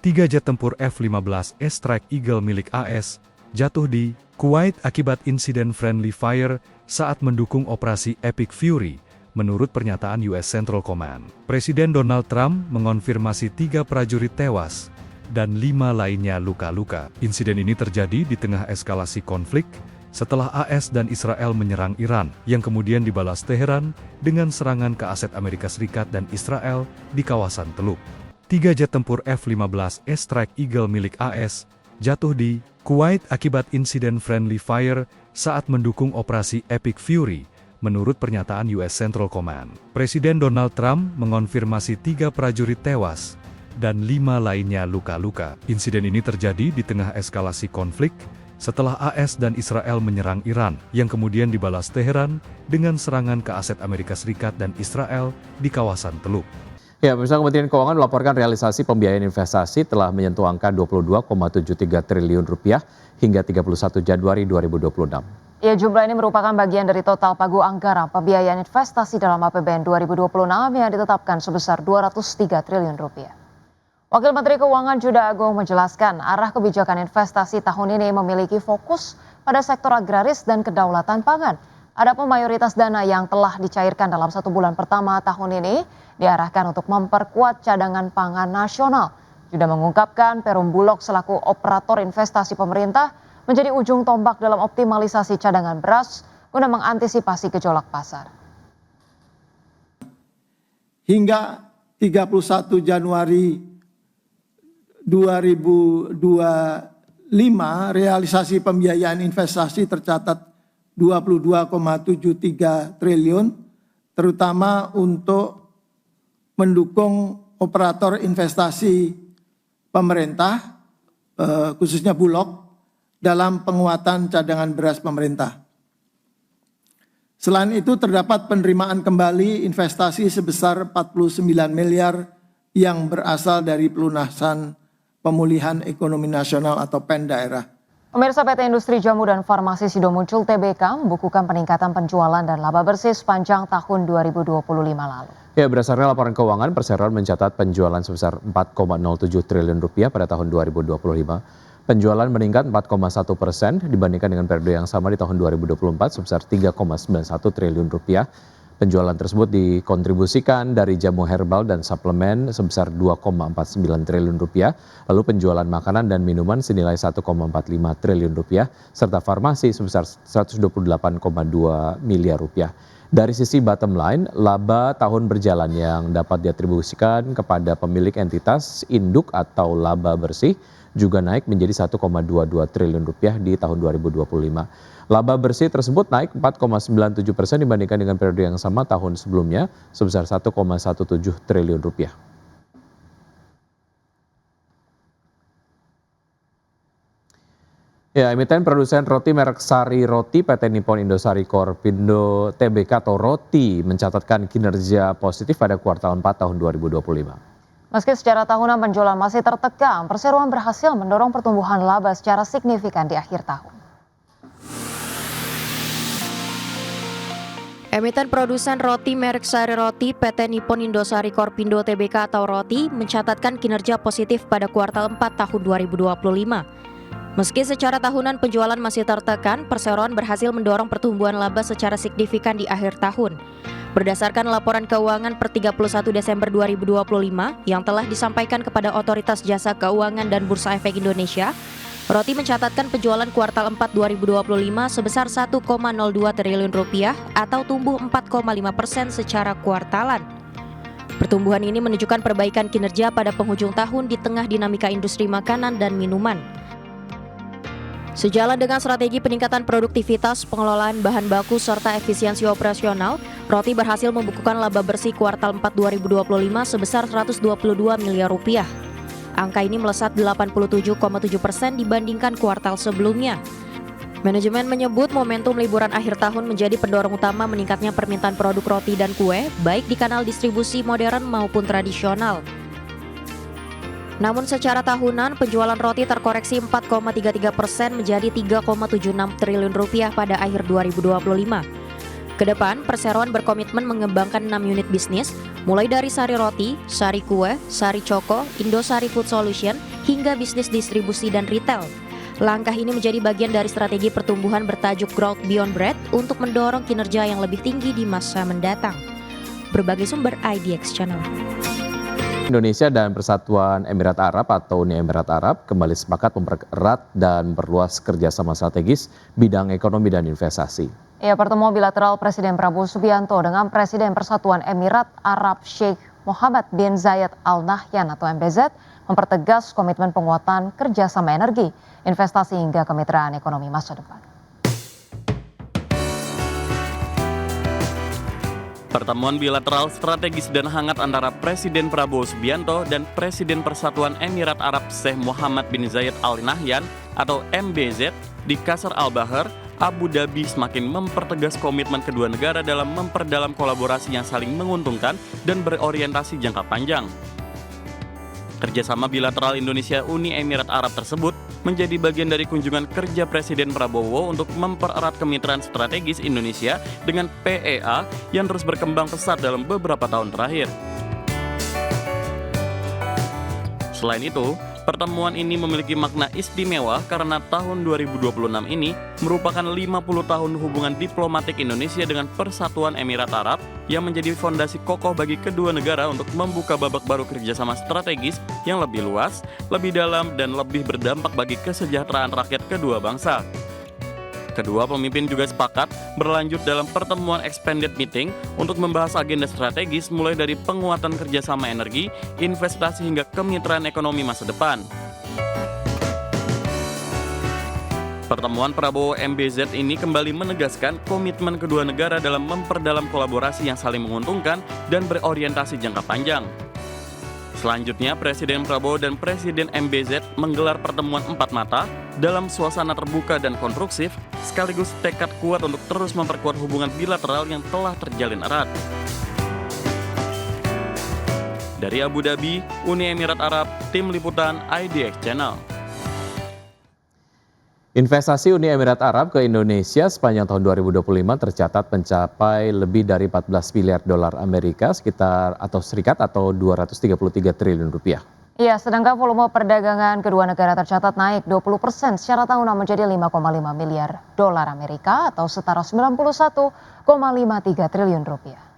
3 jet tempur F-15 Strike Eagle milik AS jatuh di Kuwait akibat insiden friendly fire saat mendukung operasi Epic Fury, menurut pernyataan US Central Command. Presiden Donald Trump mengonfirmasi 3 prajurit tewas dan 5 lainnya luka-luka. Insiden ini terjadi di tengah eskalasi konflik setelah AS dan Israel menyerang Iran, yang kemudian dibalas Teheran dengan serangan ke aset Amerika Serikat dan Israel di kawasan Teluk. 3 jet tempur F-15 Strike Eagle milik AS jatuh di Kuwait akibat insiden friendly fire saat mendukung operasi Epic Fury, menurut pernyataan US Central Command. Presiden Donald Trump mengonfirmasi 3 prajurit tewas dan 5 lainnya luka-luka. Insiden ini terjadi di tengah eskalasi konflik setelah AS dan Israel menyerang Iran, yang kemudian dibalas Teheran dengan serangan ke aset Amerika Serikat dan Israel di kawasan Teluk. Ya, pemirsa, Kementerian Keuangan melaporkan realisasi pembiayaan investasi telah menyentuh angka 22,73 triliun rupiah hingga 31 Januari 2026. Ya, jumlah ini merupakan bagian dari total pagu anggaran pembiayaan investasi dalam APBN 2026 yang ditetapkan sebesar 203 triliun rupiah. Wakil Menteri Keuangan Juda Agung menjelaskan arah kebijakan investasi tahun ini memiliki fokus pada sektor agraris dan kedaulatan pangan. Adapun mayoritas dana yang telah dicairkan dalam 1 bulan pertama tahun ini diarahkan untuk memperkuat cadangan pangan nasional. Juda mengungkapkan Perum Bulog selaku operator investasi pemerintah menjadi ujung tombak dalam optimalisasi cadangan beras guna mengantisipasi gejolak pasar. Hingga 31 Januari 2025, realisasi pembiayaan investasi tercatat 22,73 triliun, terutama untuk mendukung operator investasi pemerintah, khususnya Bulog, dalam penguatan cadangan beras pemerintah. Selain itu terdapat penerimaan kembali investasi sebesar 49 miliar yang berasal dari pelunasan pemulihan ekonomi nasional atau PEN daerah. Pemirsa, PT Industri Jamu dan Farmasi Sido Muncul TBK membukukan peningkatan penjualan dan laba bersih sepanjang tahun 2025 lalu. Ya, berdasarkan laporan keuangan, Perseroan mencatat penjualan sebesar 4,07 triliun rupiah pada tahun 2025. Penjualan meningkat 4,1% dibandingkan dengan periode yang sama di tahun 2024 sebesar 3,91 triliun rupiah. Penjualan tersebut dikontribusikan dari jamu herbal dan suplemen sebesar 2,49 triliun rupiah, lalu penjualan makanan dan minuman senilai 1,45 triliun rupiah, serta farmasi sebesar 128,2 miliar rupiah. Dari sisi bottom line, laba tahun berjalan yang dapat diatribusikan kepada pemilik entitas induk atau laba bersih juga naik menjadi 1,22 triliun rupiah di tahun 2025. Laba bersih tersebut naik 4,97% dibandingkan dengan periode yang sama tahun sebelumnya sebesar 1,17 triliun rupiah. Ya, emiten produsen roti merek Sari Roti PT Nippon Indosari Corpindo Tbk atau Roti mencatatkan kinerja positif pada kuartal 4 tahun 2025. Meski secara tahunan penjualan masih tertekan, perseroan berhasil mendorong pertumbuhan laba secara signifikan di akhir tahun. Emiten produsen roti merek Sari Roti PT Nippon Indosari Corpindo Tbk atau Roti mencatatkan kinerja positif pada kuartal 4 tahun 2025. Meski secara tahunan penjualan masih tertekan, perseroan berhasil mendorong pertumbuhan laba secara signifikan di akhir tahun. Berdasarkan laporan keuangan per 31 Desember 2025 yang telah disampaikan kepada Otoritas Jasa Keuangan dan Bursa Efek Indonesia, Roti mencatatkan penjualan kuartal 4 2025 sebesar 1,02 triliun rupiah atau tumbuh 4,5% secara kuartalan. Pertumbuhan ini menunjukkan perbaikan kinerja pada penghujung tahun di tengah dinamika industri makanan dan minuman. Sejalan dengan strategi peningkatan produktivitas, pengelolaan bahan baku, serta efisiensi operasional, Roti berhasil membukukan laba bersih kuartal 4 2025 sebesar 122 miliar rupiah. Angka ini melesat 87,7% dibandingkan kuartal sebelumnya. Manajemen menyebut momentum liburan akhir tahun menjadi pendorong utama meningkatnya permintaan produk roti dan kue, baik di kanal distribusi modern maupun tradisional. Namun secara tahunan, penjualan roti terkoreksi 4,33% menjadi 3,76 triliun rupiah pada akhir 2025. Kedepan, perseroan berkomitmen mengembangkan 6 unit bisnis, mulai dari sari roti, sari kue, sari coko, Indosari Food Solution, hingga bisnis distribusi dan retail. Langkah ini menjadi bagian dari strategi pertumbuhan bertajuk Growth Beyond Bread untuk mendorong kinerja yang lebih tinggi di masa mendatang. Berbagai sumber IDX Channel. Indonesia dan Persatuan Emirat Arab atau Uni Emirat Arab kembali sepakat mempererat dan memperluas kerjasama strategis bidang ekonomi dan investasi. Ya, pertemuan bilateral Presiden Prabowo Subianto dengan Presiden Persatuan Emirat Arab Sheikh Mohammed bin Zayed Al Nahyan atau MBZ mempertegas komitmen penguatan kerjasama energi, investasi hingga kemitraan ekonomi masa depan. Pertemuan bilateral strategis dan hangat antara Presiden Prabowo Subianto dan Presiden Persatuan Emirat Arab Sheikh Mohammed bin Zayed Al Nahyan atau MBZ di Qasr Al Bahar, Abu Dhabi semakin mempertegas komitmen kedua negara dalam memperdalam kolaborasi yang saling menguntungkan dan berorientasi jangka panjang. Kerjasama bilateral Indonesia-Uni Emirat Arab tersebut menjadi bagian dari kunjungan kerja Presiden Prabowo untuk mempererat kemitraan strategis Indonesia dengan PEA yang terus berkembang pesat dalam beberapa tahun terakhir. Selain itu, pertemuan ini memiliki makna istimewa karena tahun 2026 ini merupakan 50 tahun hubungan diplomatik Indonesia dengan Persatuan Emirat Arab yang menjadi fondasi kokoh bagi kedua negara untuk membuka babak baru kerjasama strategis yang lebih luas, lebih dalam, dan lebih berdampak bagi kesejahteraan rakyat kedua bangsa. Kedua pemimpin juga sepakat berlanjut dalam pertemuan expanded meeting untuk membahas agenda strategis mulai dari penguatan kerjasama energi, investasi hingga kemitraan ekonomi masa depan. Pertemuan Prabowo MBZ ini kembali menegaskan komitmen kedua negara dalam memperdalam kolaborasi yang saling menguntungkan dan berorientasi jangka panjang. Selanjutnya, Presiden Prabowo dan Presiden MBZ menggelar pertemuan empat mata dalam suasana terbuka dan konstruksif, sekaligus tekad kuat untuk terus memperkuat hubungan bilateral yang telah terjalin erat. Dari Abu Dhabi, Uni Emirat Arab, Tim Liputan IDX Channel. Investasi Uni Emirat Arab ke Indonesia sepanjang tahun 2025 tercatat mencapai lebih dari 14 miliar dolar Amerika serikat atau 233 triliun rupiah. Iya, sedangkan volume perdagangan kedua negara tercatat naik 20% secara tahunan menjadi 5,5 miliar dolar Amerika atau setara 91,53 triliun rupiah.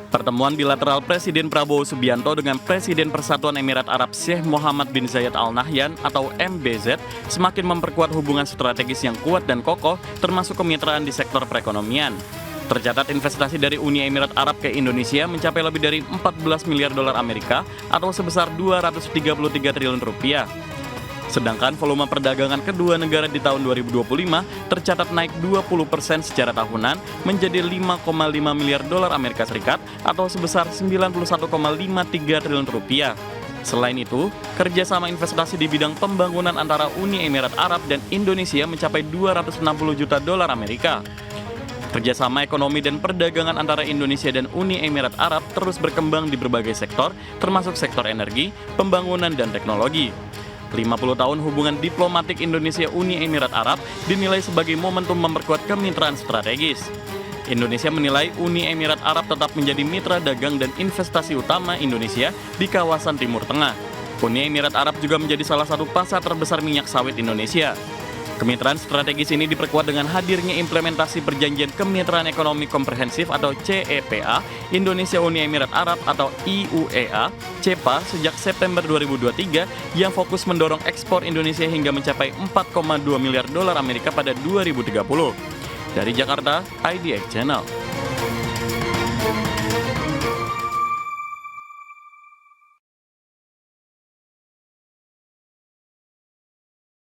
Pertemuan bilateral Presiden Prabowo Subianto dengan Presiden Persatuan Emirat Arab Sheikh Mohammed bin Zayed Al Nahyan atau MBZ semakin memperkuat hubungan strategis yang kuat dan kokoh termasuk kemitraan di sektor perekonomian. Tercatat investasi dari Uni Emirat Arab ke Indonesia mencapai lebih dari 14 miliar dolar Amerika atau sebesar 233 triliun rupiah. Sedangkan volume perdagangan kedua negara di tahun 2025 tercatat naik 20% secara tahunan menjadi 5,5 miliar dolar Amerika Serikat atau sebesar 91,53 triliun rupiah. Selain itu, kerjasama investasi di bidang pembangunan antara Uni Emirat Arab dan Indonesia mencapai 260 juta dolar Amerika. Kerjasama ekonomi dan perdagangan antara Indonesia dan Uni Emirat Arab terus berkembang di berbagai sektor, termasuk sektor energi, pembangunan, dan teknologi. 50 tahun hubungan diplomatik Indonesia-Uni Emirat Arab dinilai sebagai momentum memperkuat kemitraan strategis. Indonesia menilai Uni Emirat Arab tetap menjadi mitra dagang dan investasi utama Indonesia di kawasan Timur Tengah. Uni Emirat Arab juga menjadi salah satu pasar terbesar minyak sawit Indonesia. Kemitraan strategis ini diperkuat dengan hadirnya implementasi Perjanjian Kemitraan Ekonomi Komprehensif atau CEPA Indonesia Uni Emirat Arab atau IUEA CEPA sejak September 2023 yang fokus mendorong ekspor Indonesia hingga mencapai 4,2 miliar dolar Amerika pada 2030. Dari Jakarta, IDX Channel.